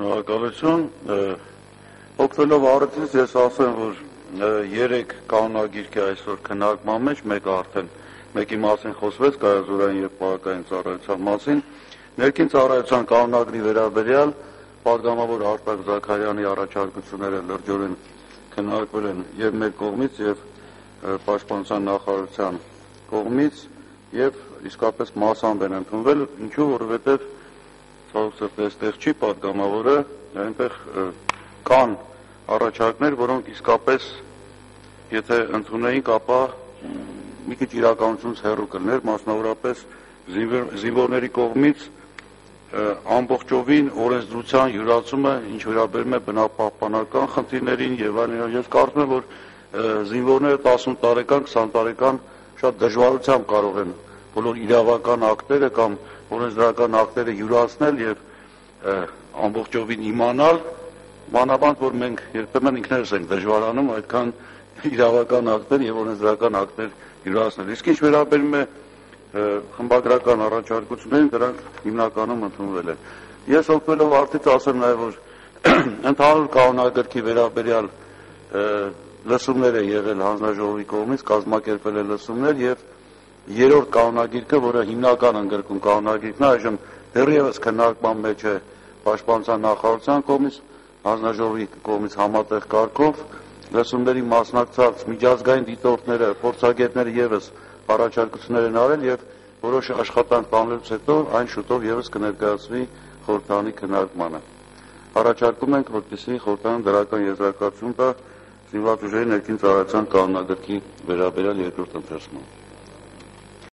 Շնորհակալություն։ Օգտվելով առիթից ես ասեմ, որ 3 կանոնագիրք է այսօր քննարկման մեջ, մեկի մասին խոսվեց կայազորային եւ պարագային ծառայության մասին։ Ներքին ծառայության կանոնագրի վերաբերյալ պատգամավոր Արտակ Զաքարյանի առաջարկությունները լրջորեն քննարկվել են եւ մեր կողմից եւ Պաշտպանության նախարարության կողմից եւ իսկապես մասամբ են ընդունվել, ինչու որովհետեւ այստեղ չի պատգամավորը, այնտեղ կան առաջարկներ, որոնք իսկապես եթե ընդունեինք, ապա մի քիչ իրականությունից հեռու կլներ, մասնավորապես զինվորների կողմից ամբողջովին օրենսդրության յուրացումը, ինչ վերաբերում է բնապահպանական խնդիրներին եւ այլն, ես կարծում եմ, որ զինվորները 18 տարեկան, 20 տարեկան շատ դժվարությամբ կարող են բոլոր իրավական ակտերը կամ օրենսդրական ակտերը յուրացնել եւ ամբողջովին իմանալ, մանավանդ որ մենք երբեմն ինքներս ենք դժվարանում այդքան իրավական ակտեր եւ օրենսդրական ակտեր յուրացնել։ Իսկ ինչ վերաբերում է խմբագրական առաջարկություններին, դրանք հիմնականում ընդունվել են։ Ես օգտվելով արդից ասեմ նաեւ, որ ընդհանուր կանոնագրքի վերաբերյալ լսումներ է եղել հանձնաժողովի կողմից, կազմակերպվել է լսումներ եւ 3-րդ կանոնագիրքը, որը հիմնական ընդգրկում կանոնագիրքն է, այժմ դեռևս քննարկման մեջ է Պաշտպանության նախարարության կողմից, հանձնաժողովի կողմից համատեղ կարգով, լսումների մասնակցած միջազգային դիտորդները, փորձագետները եւս առաջարկություններ են արել եւ որոշ աշխատանք բանելուց հետո այն շուտով եւս կներկայացվի խորհրդարանի քննարկմանը։ Առաջարկում ենք, որպեսզի խորհրդարանը դրական եզրակացություն տա զինված ուժերի ներքին ծառայության կանոնագրքի վերաբերյալ երկրորդ ընթերցման։